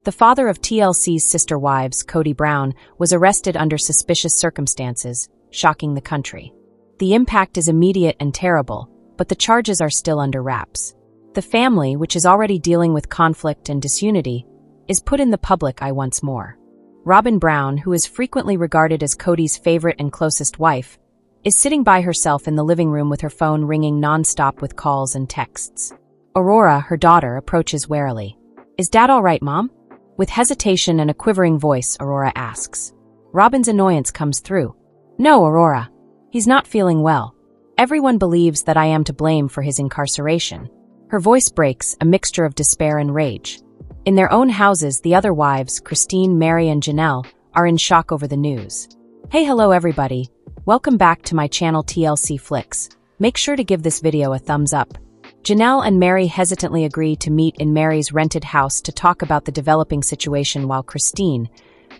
The father of TLC's sister wives, Cody Brown, was arrested under suspicious circumstances, shocking the country. The impact is immediate and terrible, but the charges are still under wraps. The family, which is already dealing with conflict and disunity, is put in the public eye once more. Robyn Brown, who is frequently regarded as Cody's favorite and closest wife, is sitting by herself in the living room with her phone ringing non-stop with calls and texts. Aurora, her daughter, approaches warily. "Is Dad all right, Mom?" With hesitation and a quivering voice, Aurora asks. Robyn's annoyance comes through. "No, Aurora. He's not feeling well. Everyone believes that I am to blame for his incarceration." Her voice breaks, a mixture of despair and rage. In their own houses, the other wives, Christine, Mary, and Janelle, are in shock over the news. Hey, hello everybody. Welcome back to my channel TLC Flicks. Make sure to give this video a thumbs up. Janelle and Mary hesitantly agree to meet in Mary's rented house to talk about the developing situation, while Christine,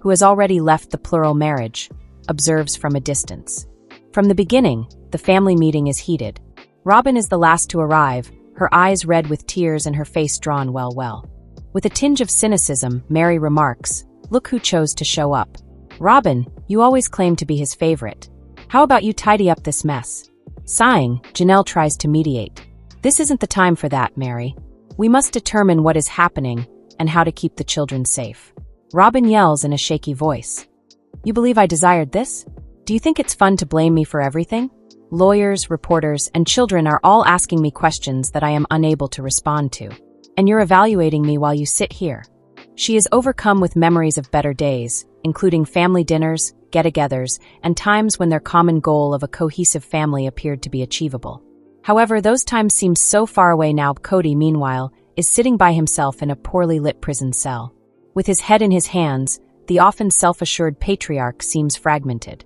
who has already left the plural marriage, observes from a distance. From the beginning, the family meeting is heated. Robyn is the last to arrive, her eyes red with tears and her face drawn well. With a tinge of cynicism, Mary remarks, "Look who chose to show up. Robyn, you always claimed to be his favorite. How about you tidy up this mess?" Sighing, Janelle tries to mediate. "This isn't the time for that, Mary. We must determine what is happening and how to keep the children safe." Robyn yells in a shaky voice. "You believe I desired this? Do you think it's fun to blame me for everything? Lawyers, reporters, and children are all asking me questions that I am unable to respond to. And you're evaluating me while you sit here." She is overcome with memories of better days, including family dinners, get-togethers, and times when their common goal of a cohesive family appeared to be achievable. However, those times seem so far away now. Cody, meanwhile, is sitting by himself in a poorly lit prison cell. With his head in his hands, the often self-assured patriarch seems fragmented.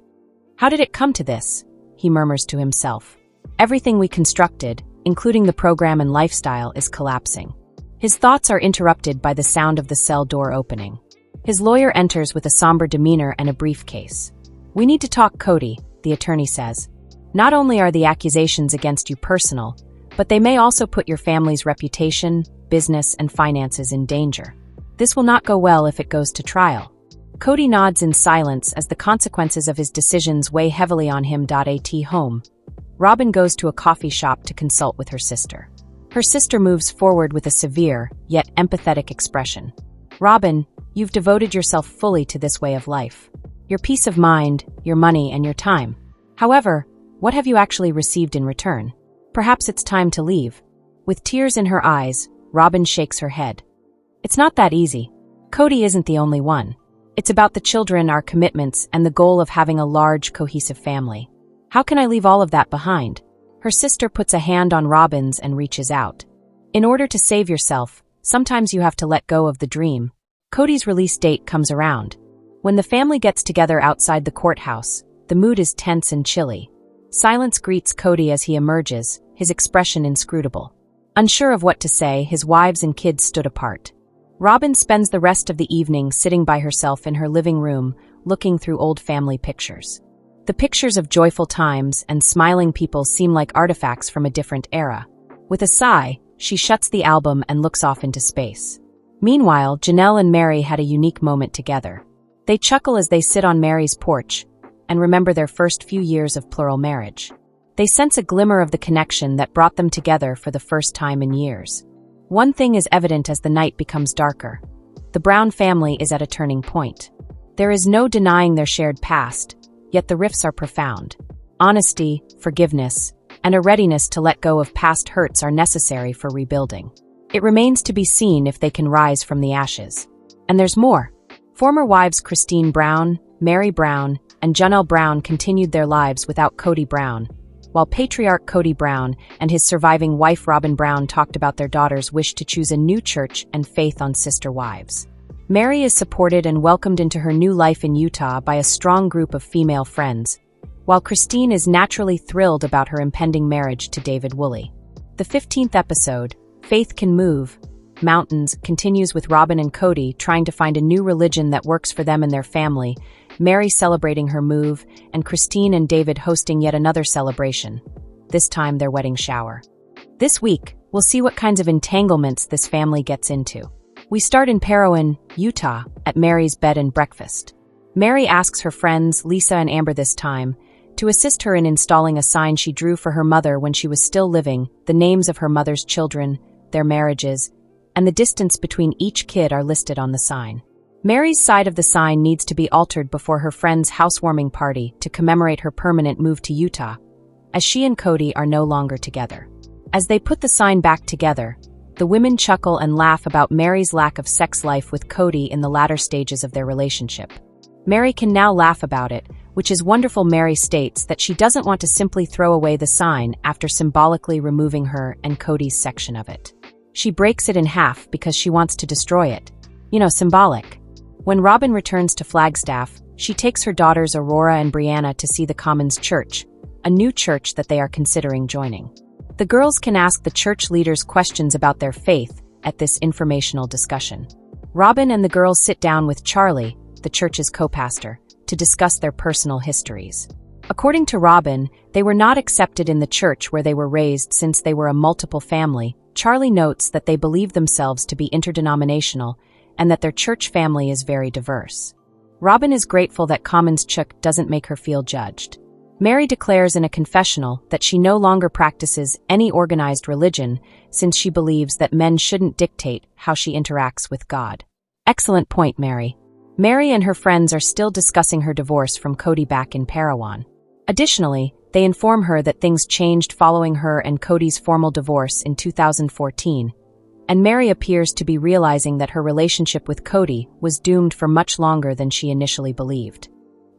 "How did it come to this?" he murmurs to himself. "Everything we constructed, including the program and lifestyle, is collapsing." His thoughts are interrupted by the sound of the cell door opening. His lawyer enters with a somber demeanor and a briefcase. "We need to talk, Cody," the attorney says. "Not only are the accusations against you personal, but they may also put your family's reputation, business, and finances in danger. This will not go well if it goes to trial." Cody nods in silence as the consequences of his decisions weigh heavily on him. At home, Robyn goes to a coffee shop to consult with her sister. Her sister moves forward with a severe, yet empathetic expression. "Robyn, you've devoted yourself fully to this way of life. Your peace of mind, your money, and your time. However, what have you actually received in return? Perhaps it's time to leave." With tears in her eyes, Robyn shakes her head. "It's not that easy. Cody isn't the only one. It's about the children, our commitments, and the goal of having a large, cohesive family. How can I leave all of that behind?" Her sister puts a hand on Robyn's and reaches out. "In order to save yourself, sometimes you have to let go of the dream." Cody's release date comes around. When the family gets together outside the courthouse, the mood is tense and chilly. Silence greets Cody as he emerges, his expression inscrutable. Unsure of what to say, his wives and kids stood apart. Robyn spends the rest of the evening sitting by herself in her living room, looking through old family pictures. The pictures of joyful times and smiling people seem like artifacts from a different era. With a sigh, she shuts the album and looks off into space. Meanwhile, Janelle and Mary had a unique moment together. They chuckle as they sit on Mary's porch and remember their first few years of plural marriage. They sense a glimmer of the connection that brought them together for the first time in years. One thing is evident as the night becomes darker. The Brown family is at a turning point. There is no denying their shared past, yet the rifts are profound. Honesty, forgiveness, and a readiness to let go of past hurts are necessary for rebuilding. It remains to be seen if they can rise from the ashes. And there's more. Former wives Christine Brown, Mary Brown, and Janelle Brown continued their lives without Cody Brown, while patriarch Cody Brown and his surviving wife Robyn Brown talked about their daughters' wish to choose a new church and faith on sister wives. Mary is supported and welcomed into her new life in Utah by a strong group of female friends, while Christine is naturally thrilled about her impending marriage to David Woolley. The 15th episode, Faith Can Move Mountains, continues with Robyn and Cody trying to find a new religion that works for them and their family, Mary celebrating her move, and Christine and David hosting yet another celebration, this time their wedding shower. This week, we'll see what kinds of entanglements this family gets into. We start in Parowan, Utah, at Mary's bed and breakfast. Mary asks her friends, Lisa and Amber this time, to assist her in installing a sign she drew for her mother when she was still living. The names of her mother's children, their marriages, and the distance between each kid are listed on the sign. Mary's side of the sign needs to be altered before her friend's housewarming party to commemorate her permanent move to Utah, as she and Cody are no longer together. As they put the sign back together, the women chuckle and laugh about Mary's lack of sex life with Cody in the latter stages of their relationship. Mary can now laugh about it, which is wonderful. Mary states that she doesn't want to simply throw away the sign after symbolically removing her and Cody's section of it. She breaks it in half because she wants to destroy it. Symbolic. When Robyn returns to Flagstaff, she takes her daughters Aurora and Brianna to see the Commons Church, a new church that they are considering joining. The girls can ask the church leaders questions about their faith at this informational discussion. Robyn and the girls sit down with Charlie, the church's co-pastor, to discuss their personal histories. According to Robyn, they were not accepted in the church where they were raised since they were a multiple family. Charlie notes that they believe themselves to be interdenominational and that their church family is very diverse. Robyn is grateful that Commons Church doesn't make her feel judged. Mary declares in a confessional that she no longer practices any organized religion since she believes that men shouldn't dictate how she interacts with God. Excellent point, Mary. Mary and her friends are still discussing her divorce from Cody back in Parowan. Additionally, they inform her that things changed following her and Cody's formal divorce in 2014, and Mary appears to be realizing that her relationship with Cody was doomed for much longer than she initially believed.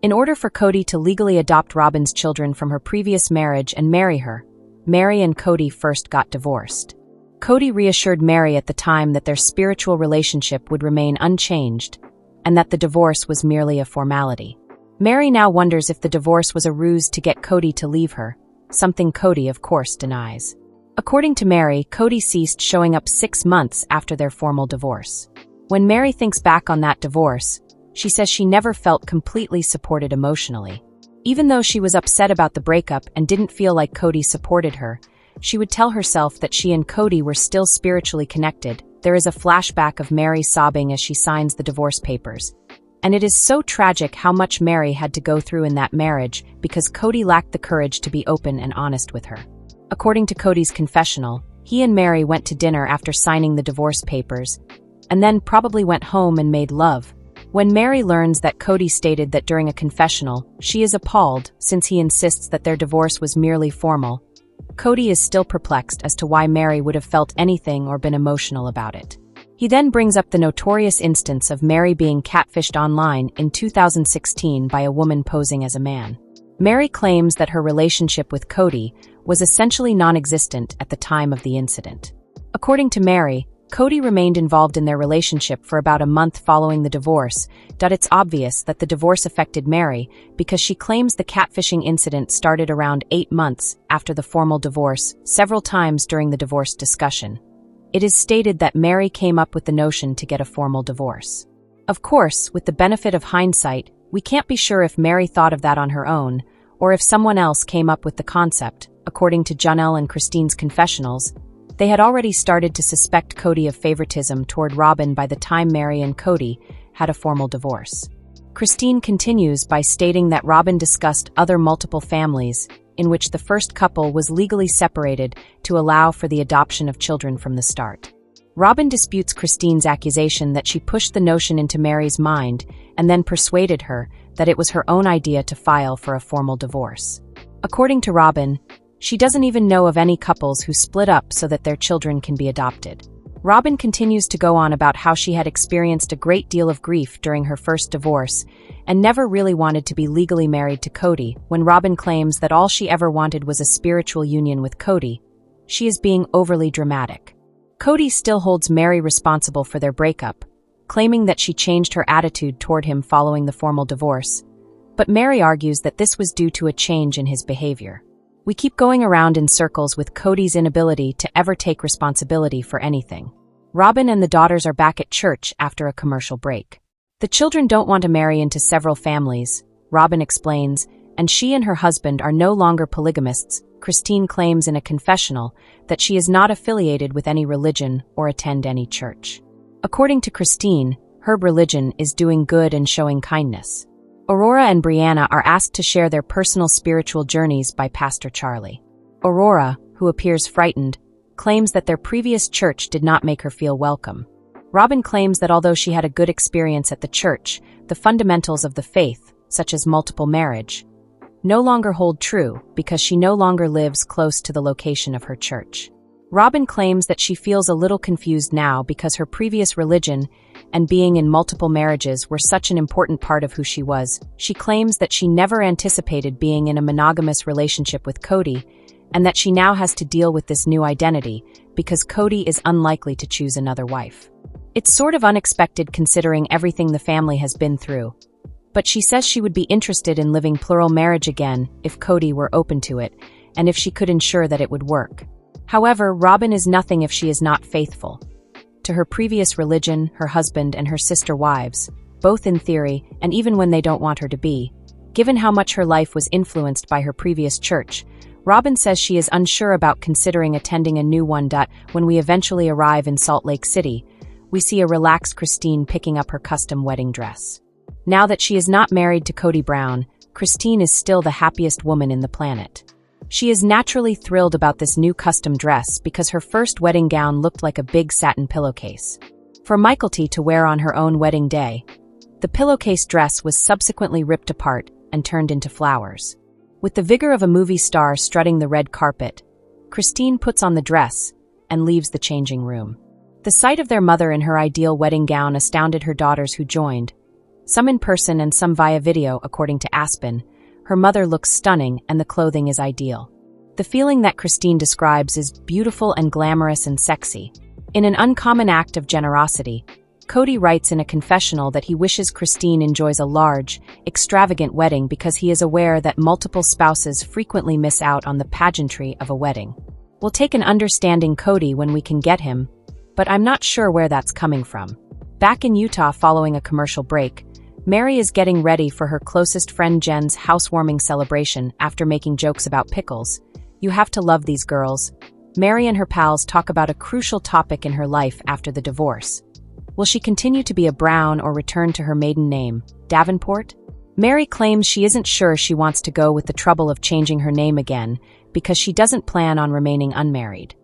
In order for Cody to legally adopt Robyn's children from her previous marriage and marry her, Mary and Cody first got divorced. Cody reassured Mary at the time that their spiritual relationship would remain unchanged and that the divorce was merely a formality. Mary now wonders if the divorce was a ruse to get Cody to leave her, something Cody, of course, denies. According to Mary, Cody ceased showing up 6 months after their formal divorce. When Mary thinks back on that divorce, she says she never felt completely supported emotionally. Even though she was upset about the breakup and didn't feel like Cody supported her, she would tell herself that she and Cody were still spiritually connected. There is a flashback of Mary sobbing as she signs the divorce papers. And it is so tragic how much Mary had to go through in that marriage because Cody lacked the courage to be open and honest with her. According to Cody's confessional, he and Mary went to dinner after signing the divorce papers, and then probably went home and made love. When Mary learns that Cody stated that during a confessional, she is appalled since he insists that their divorce was merely formal. Cody is still perplexed as to why Mary would have felt anything or been emotional about it. He then brings up the notorious instance of Mary being catfished online in 2016 by a woman posing as a man. Mary claims that her relationship with Cody was essentially non-existent at the time of the incident. According to Mary, Cody remained involved in their relationship for about a month following the divorce. It's obvious that the divorce affected Mary because she claims the catfishing incident started around 8 months after the formal divorce, several times during the divorce discussion. It is stated that Mary came up with the notion to get a formal divorce. Of course, with the benefit of hindsight, we can't be sure if Mary thought of that on her own, or if someone else came up with the concept. According to Janelle and Christine's confessionals, they had already started to suspect Cody of favoritism toward Robyn by the time Mary and Cody had a formal divorce. Christine continues by stating that Robyn discussed other multiple families in which the first couple was legally separated to allow for the adoption of children from the start. Robyn disputes Christine's accusation that she pushed the notion into Mary's mind and then persuaded her that it was her own idea to file for a formal divorce. According to Robyn, she doesn't even know of any couples who split up so that their children can be adopted. Robyn continues to go on about how she had experienced a great deal of grief during her first divorce and never really wanted to be legally married to Cody. When Robyn claims that all she ever wanted was a spiritual union with Cody, she is being overly dramatic. Cody still holds Mary responsible for their breakup, claiming that she changed her attitude toward him following the formal divorce, but Mary argues that this was due to a change in his behavior. We keep going around in circles with Cody's inability to ever take responsibility for anything. Robyn and the daughters are back at church after a commercial break. The children don't want to marry into several families, Robyn explains, and she and her husband are no longer polygamists. Christine claims in a confessional that she is not affiliated with any religion or attend any church. According to Christine, her religion is doing good and showing kindness. Aurora and Brianna are asked to share their personal spiritual journeys by Pastor Charlie. Aurora, who appears frightened, claims that their previous church did not make her feel welcome. Robyn claims that although she had a good experience at the church, the fundamentals of the faith, such as multiple marriage, no longer hold true because she no longer lives close to the location of her church. Robyn claims that she feels a little confused now because her previous religion and being in multiple marriages were such an important part of who she was. She claims that she never anticipated being in a monogamous relationship with Cody, and that she now has to deal with this new identity because Cody is unlikely to choose another wife. It's sort of unexpected considering everything the family has been through, but she says she would be interested in living plural marriage again if Cody were open to it, and if she could ensure that it would work. However, Robyn is nothing if she is not faithful to her previous religion, her husband, and her sister wives, both in theory and even when they don't want her to be. Given how much her life was influenced by her previous church, Robyn says she is unsure about considering attending a new one. When we eventually arrive in Salt Lake City, we see a relaxed Christine picking up her custom wedding dress. Now that she is not married to Cody Brown, Christine is still the happiest woman in the planet. She is naturally thrilled about this new custom dress because her first wedding gown looked like a big satin pillowcase. For Kody to wear on her own wedding day, the pillowcase dress was subsequently ripped apart and turned into flowers. With the vigor of a movie star strutting the red carpet, Christine puts on the dress and leaves the changing room. The sight of their mother in her ideal wedding gown astounded her daughters who joined, some in person and some via video. According to Aspen, her mother looks stunning and the clothing is ideal. The feeling that Christine describes is beautiful and glamorous and sexy. In an uncommon act of generosity, Cody writes in a confessional that he wishes Christine enjoys a large, extravagant wedding because he is aware that multiple spouses frequently miss out on the pageantry of a wedding. We'll take an understanding Cody when we can get him, but I'm not sure where that's coming from. Back in Utah following a commercial break, Mary is getting ready for her closest friend Jen's housewarming celebration after making jokes about pickles. You have to love these girls. Mary and her pals talk about a crucial topic in her life after the divorce. Will she continue to be a Brown or return to her maiden name, Davenport? Mary claims she isn't sure she wants to go with the trouble of changing her name again because she doesn't plan on remaining unmarried.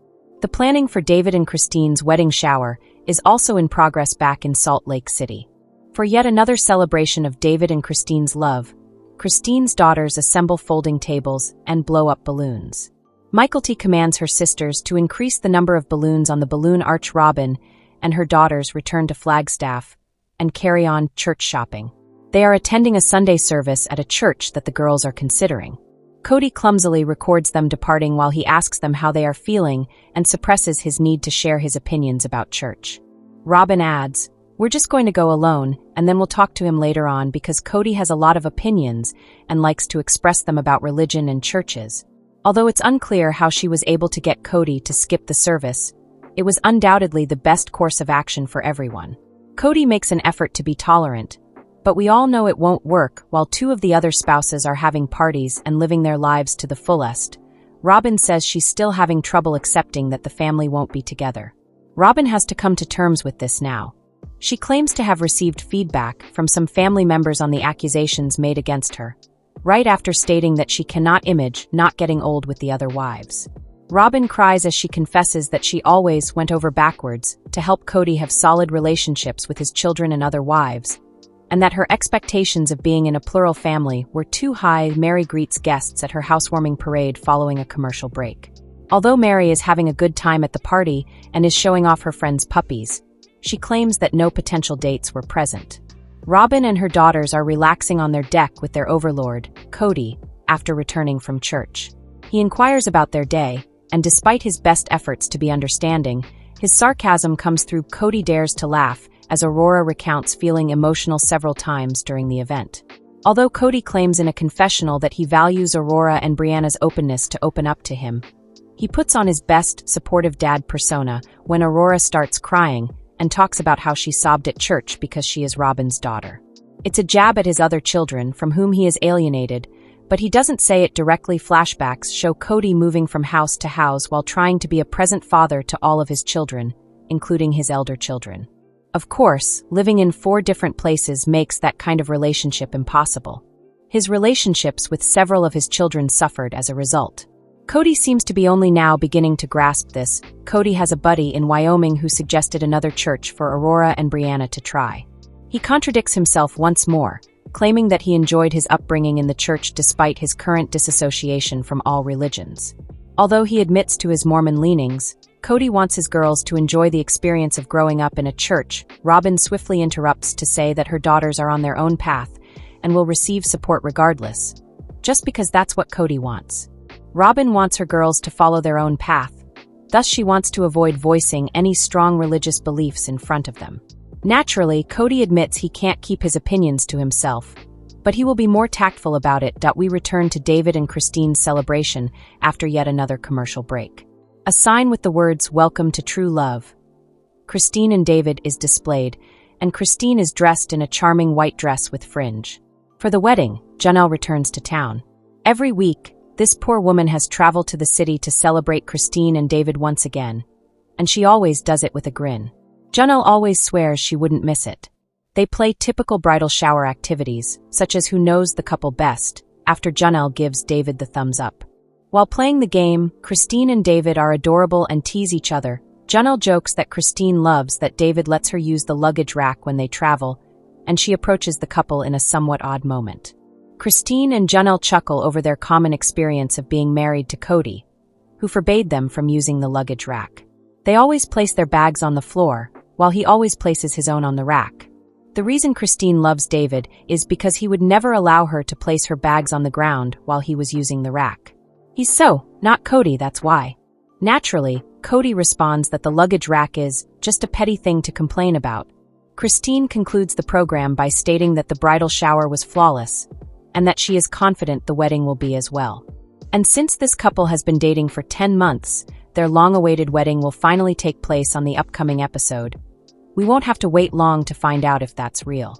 The planning for David and Christine's wedding shower is also in progress back in Salt Lake City. For yet another celebration of David and Christine's love, Christine's daughters assemble folding tables and blow up balloons. Kody commands her sisters to increase the number of balloons on the balloon arch. Robyn and her daughters return to Flagstaff and carry on church shopping. They are attending a Sunday service at a church that the girls are considering. Cody clumsily records them departing while he asks them how they are feeling and suppresses his need to share his opinions about church. Robyn adds, "We're just going to go alone, and then we'll talk to him later on because Cody has a lot of opinions and likes to express them about religion and churches." Although it's unclear how she was able to get Cody to skip the service, it was undoubtedly the best course of action for everyone. Cody makes an effort to be tolerant, but we all know it won't work while two of the other spouses are having parties and living their lives to the fullest. Robyn says she's still having trouble accepting that the family won't be together. Robyn has to come to terms with this now. She claims to have received feedback from some family members on the accusations made against her, right after stating that she cannot image not getting old with the other wives. Robyn cries as she confesses that she always went over backwards to help Cody have solid relationships with his children and other wives, and that her expectations of being in a plural family were too high. Mary greets guests at her housewarming parade following a commercial break. Although Mary is having a good time at the party and is showing off her friends' puppies, she claims that no potential dates were present. Robyn and her daughters are relaxing on their deck with their overlord, Cody, after returning from church. He inquires about their day, and despite his best efforts to be understanding, his sarcasm comes through. Cody dares to laugh as Aurora recounts feeling emotional several times during the event. Although Cody claims in a confessional that he values Aurora and Brianna's openness to open up to him, he puts on his best supportive dad persona when Aurora starts crying and talks about how she sobbed at church because she is Robyn's daughter. It's a jab at his other children from whom he is alienated, but he doesn't say it directly. Flashbacks show Cody moving from house to house while trying to be a present father to all of his children, including his elder children. Of course, living in 4 different places makes that kind of relationship impossible. His relationships with several of his children suffered as a result. Cody seems to be only now beginning to grasp this. Cody has a buddy in Wyoming who suggested another church for Aurora and Brianna to try. He contradicts himself once more, claiming that he enjoyed his upbringing in the church despite his current disassociation from all religions. Although he admits to his Mormon leanings, Cody wants his girls to enjoy the experience of growing up in a church. Robyn swiftly interrupts to say that her daughters are on their own path and will receive support regardless, just because that's what Cody wants. Robyn wants her girls to follow their own path, thus she wants to avoid voicing any strong religious beliefs in front of them. Naturally, Cody admits he can't keep his opinions to himself, but he will be more tactful about it. We return to David and Christine's celebration after yet another commercial break. A sign with the words, "Welcome to True Love." Christine and David is displayed, and Christine is dressed in a charming white dress with fringe. For the wedding, Janelle returns to town. Every week, this poor woman has traveled to the city to celebrate Christine and David once again, and she always does it with a grin. Janelle always swears she wouldn't miss it. They play typical bridal shower activities, such as who knows the couple best, after Janelle gives David the thumbs up. While playing the game, Christine and David are adorable and tease each other. Janelle jokes that Christine loves that David lets her use the luggage rack when they travel, and she approaches the couple in a somewhat odd moment. Christine and Janelle chuckle over their common experience of being married to Cody, who forbade them from using the luggage rack. They always place their bags on the floor, while he always places his own on the rack. The reason Christine loves David is because he would never allow her to place her bags on the ground while he was using the rack. He's not Cody, that's why. Naturally, Cody responds that the luggage rack is just a petty thing to complain about. Christine concludes the program by stating that the bridal shower was flawless, and that she is confident the wedding will be as well. And since this couple has been dating for 10 months, their long-awaited wedding will finally take place on the upcoming episode. We won't have to wait long to find out if that's real.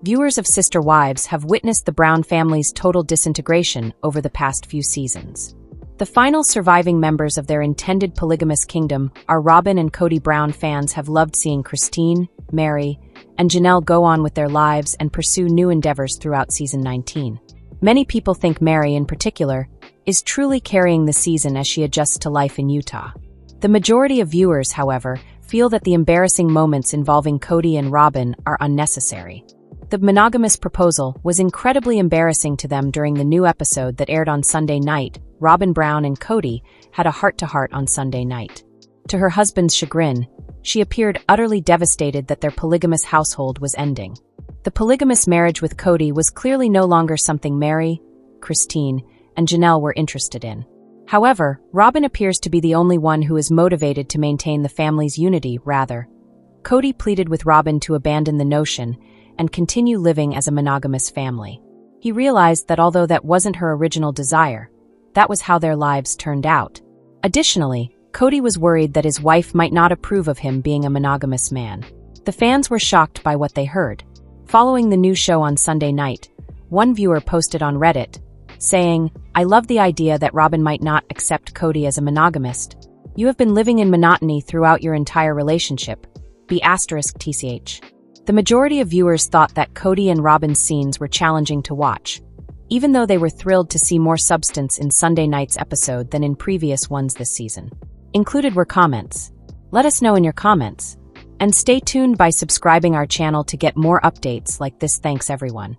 Viewers of Sister Wives have witnessed the Brown family's total disintegration over the past few seasons. The final surviving members of their intended polygamous kingdom are Robyn and Cody. Brown fans have loved seeing Christine, Mary, and Janelle go on with their lives and pursue new endeavors throughout season 19. Many people think Mary, in particular, is truly carrying the season as she adjusts to life in Utah. The majority of viewers, however, feel that the embarrassing moments involving Cody and Robyn are unnecessary. The monogamous proposal was incredibly embarrassing to them during the new episode that aired on Sunday night. Robyn Brown and Cody had a heart-to-heart on Sunday night. To her husband's chagrin, she appeared utterly devastated that their polygamous household was ending. The polygamous marriage with Cody was clearly no longer something Mary, Christine, and Janelle were interested in. However, Robyn appears to be the only one who is motivated to maintain the family's unity. Rather, Cody pleaded with Robyn to abandon the notion and continue living as a monogamous family. He realized that although that wasn't her original desire, that was how their lives turned out. Additionally, Cody was worried that his wife might not approve of him being a monogamous man. The fans were shocked by what they heard. Following the new show on Sunday night, one viewer posted on Reddit, saying, "I love the idea that Robyn might not accept Cody as a monogamist. You have been living in monotony throughout your entire relationship. *TCH. The majority of viewers thought that Cody and Robyn's scenes were challenging to watch, even though they were thrilled to see more substance in Sunday night's episode than in previous ones this season. Included were comments. Let us know in your comments. And stay tuned by subscribing our channel to get more updates like this. Thanks everyone.